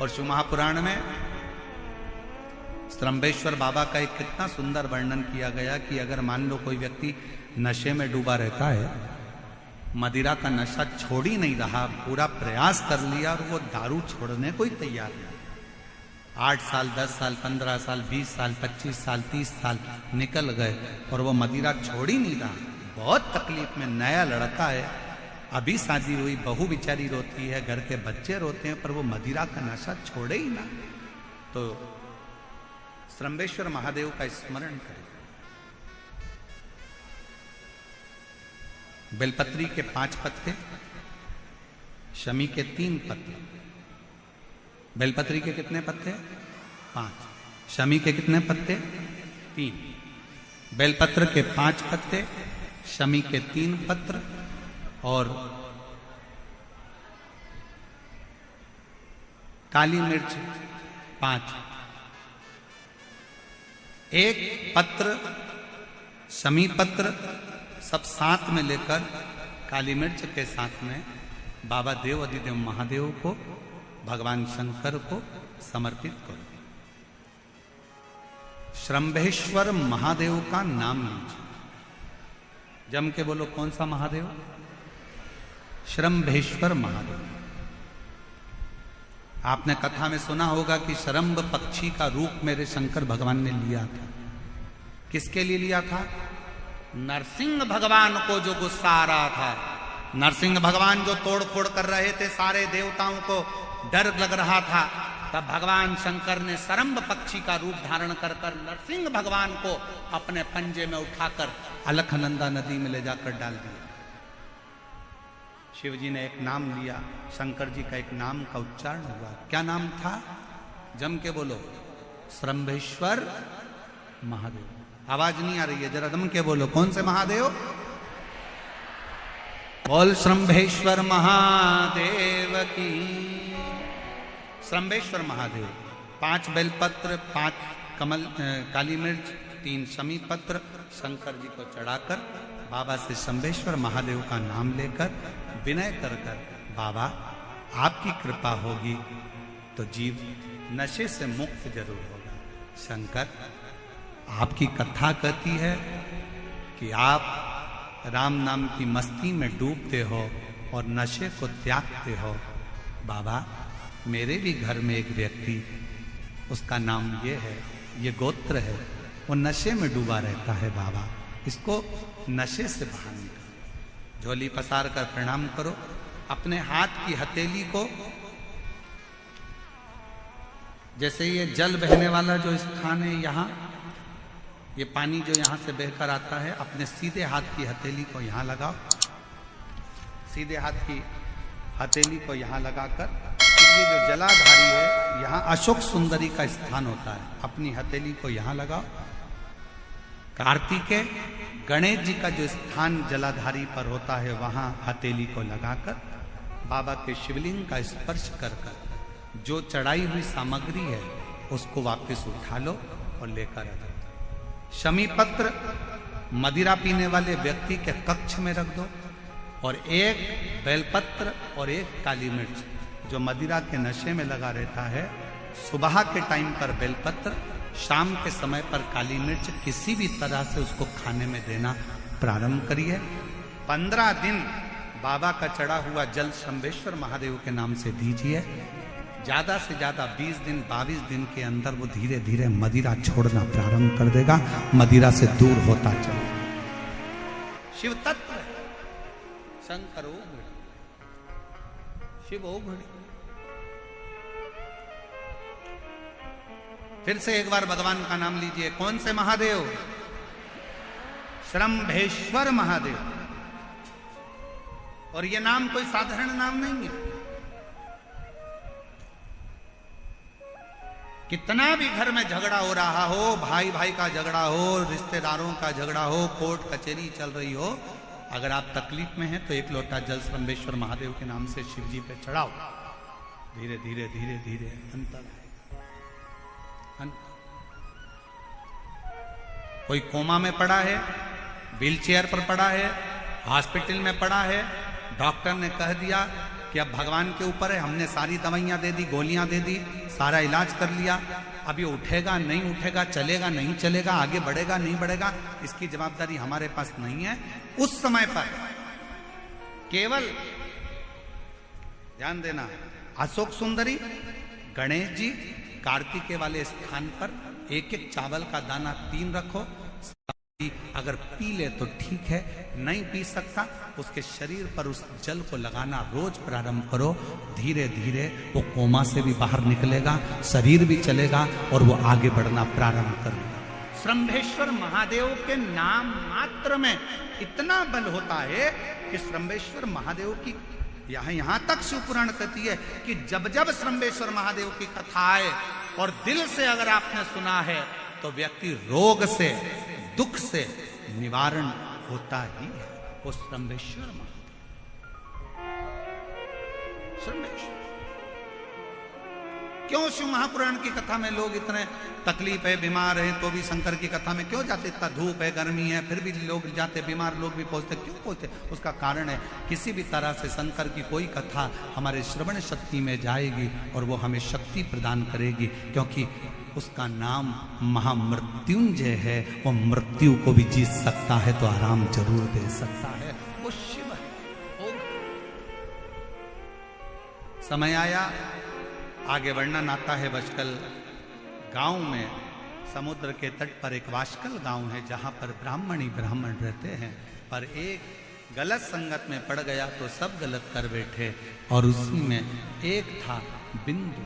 और शिव महापुराण में श्रम्भेश्वर बाबा का एक कितना सुंदर वर्णन किया गया कि अगर मान लो कोई व्यक्ति नशे में डूबा रहता है, मदिरा का नशा छोड़ ही नहीं रहा, पूरा प्रयास कर लिया और वो दारू छोड़ने को ही तैयार नहीं, 8 साल 10 साल 15 साल 20 साल 25 साल 30 साल निकल गए और वो मदिरा छोड़ ही नहीं रहा, बहुत तकलीफ में, नया लड़का है, अभी शादी हुई, बहू बेचारी रोती है, घर के बच्चे रोते हैं, पर वो मदिरा का नशा छोड़े ही ना। तो श्रम्भेश्वर महादेव का स्मरण करें। बेलपत्री के 5 पत्ते, शमी के 3 पत्ते। बेलपत्री के कितने पत्ते? 5। शमी के कितने पत्ते? 3। बेलपत्र के 5 पत्ते, शमी के 3 पत्र और काली मिर्च 5। एक पत्र, शमी पत्र सब साथ में लेकर काली मिर्च के साथ में बाबा देव अधिदेव महादेव को, भगवान शंकर को समर्पित करो। श्रम्भेश्वर महादेव का नाम लीजिए, जम के बोलो, कौन सा महादेव? श्रम्भेश्वर महादेव। आपने कथा में सुना होगा कि शरम्भ पक्षी का रूप मेरे शंकर भगवान ने लिया था। किसके लिए लिया था? नरसिंह भगवान को जो गुस्सा आ रहा था, नरसिंह भगवान जो तोड़ फोड़ कर रहे थे, सारे देवताओं को डर लग रहा था, तब भगवान शंकर ने शरम्भ पक्षी का रूप धारण कर नरसिंह भगवान को अपने पंजे में उठाकर अलखनंदा नदी में ले जाकर डाल दिया। शिव जी ने एक नाम लिया, शंकर जी का एक नाम का उच्चारण हुआ। क्या नाम था? जम के बोलो, श्रम्भेश्वर महादेव। आवाज नहीं आ रही है, जरा दम के बोलो, कौन से महादेव? बोल श्रम्भेश्वर महादेव की। श्रम्भेश्वर महादेव 5 बेलपत्र, 5 कमल काली मिर्च, 3 शमी पत्र शंकर जी को चढ़ाकर बाबा से श्रम्भेश्वर महादेव का नाम लेकर विनय कर बाबा आपकी कृपा होगी तो जीव नशे से मुक्त जरूर होगा। शंकर, आपकी कथा कहती है कि आप राम नाम की मस्ती में डूबते हो और नशे को त्यागते हो। बाबा, मेरे भी घर में एक व्यक्ति, उसका नाम ये है, ये गोत्र है, वो नशे में डूबा रहता है। बाबा, इसको नशे से बाहर निकालो। झोली पसार कर प्रणाम करो, अपने हाथ की हथेली को, जैसे ये जल बहने वाला जो स्थान है, यहाँ ये पानी जो यहाँ से बहकर आता है, अपने सीधे हाथ की हथेली को यहाँ लगाओ, सीधे हाथ की हथेली को यहाँ लगाकर, ये जो जलाधारी है, यहाँ अशोक सुंदरी का स्थान होता है, अपनी हथेली को यहाँ लगाओ। कार्तिकेय गणेश जी का जो स्थान जलाधारी पर होता है, वहां हथेली को लगाकर बाबा के शिवलिंग का स्पर्श कर जो चढ़ाई हुई सामग्री है उसको वापस उठा लो और लेकर आ जाओ। शमी पत्र मदिरा पीने वाले व्यक्ति के कक्ष में रख दो, और एक बेलपत्र और एक काली मिर्च जो मदिरा के नशे में लगा रहता है, सुबह के टाइम पर बेलपत्र, शाम के समय पर काली मिर्च, किसी भी तरह से उसको खाने में देना प्रारंभ करिए। 15 दिन बाबा का चढ़ा हुआ जल श्रम्भेश्वर महादेव के नाम से दीजिए। ज्यादा से ज्यादा 20 दिन 22 दिन के अंदर वो धीरे धीरे मदिरा छोड़ना प्रारंभ कर देगा, मदिरा से दूर होता चलेगा। शिव तत्व है, शंकर ओघड़ी, शिव ओघड़ी। फिर से एक बार भगवान का नाम लीजिए। कौन से महादेव? श्रम्भेश्वर महादेव। और ये नाम कोई साधारण नाम नहीं है। कितना भी घर में झगड़ा हो रहा हो, भाई भाई का झगड़ा हो, रिश्तेदारों का झगड़ा हो, कोर्ट कचहरी चल रही हो, अगर आप तकलीफ में हैं तो एक लोटा जल श्रम्भेश्वर महादेव के नाम से शिव जी पे चढ़ाओ। धीरे धीरे धीरे धीरे अंतर है। कोई कोमा में पड़ा है, व्हील चेयर पर पड़ा है, हॉस्पिटल में पड़ा है, डॉक्टर ने कह दिया कि अब भगवान के ऊपर है, हमने सारी दवाइयां दे दी, गोलियां दे दी, सारा इलाज कर लिया, अब ये उठेगा नहीं उठेगा, चलेगा नहीं चलेगा, आगे बढ़ेगा नहीं बढ़ेगा, इसकी जवाबदारी हमारे पास नहीं है। उस समय पर केवल ध्यान देना, अशोक सुंदरी, गणेश जी, कार्तिकेय वाले स्थान पर एक एक चावल का दाना 3 रखो। अगर पी ले तो ठीक है, नहीं पी सकता उसके शरीर पर उस जल को लगाना रोज प्रारंभ करो। धीरे धीरे वो कोमा से भी बाहर निकलेगा, शरीर भी चलेगा और वो आगे बढ़ना प्रारंभ करेगा। श्रंभेश्वर महादेव के नाम मात्र में इतना बल होता है कि श्रंभेश्वर महादेव की यहां तक शिवपुराण कहती है कि जब जब श्रंभेश्वर महादेव की कथा आए और दिल से अगर आपने सुना है तो व्यक्ति रोग से, दुख से निवारण होता ही है। वो श्रंभेश्वर महादेव, श्रंभेश्वर। क्यों शिव महापुराण की कथा में लोग इतने तकलीफ है, बीमार हैं तो भी शंकर की कथा में क्यों जाते? इतना धूप है, गर्मी है, फिर भी लोग जाते, बीमार लोग भी पहुंचते, क्यों पहुंचते? उसका कारण है किसी भी तरह से शंकर की कोई कथा हमारे श्रवण शक्ति में जाएगी और वो हमें शक्ति प्रदान करेगी, क्योंकि उसका नाम महामृत्युंजय है। वो मृत्यु को भी जीत सकता है तो आराम जरूर दे सकता है, वो शिव है। समय आया, आगे वर्णन आता है बशकल गांव में, समुद्र के तट पर एक वाशकल गांव है जहां पर ब्राह्मण ही ब्राह्मण रहते हैं, पर एक गलत संगत में पड़ गया तो सब गलत कर बैठे, और उसी में एक था बिंदु।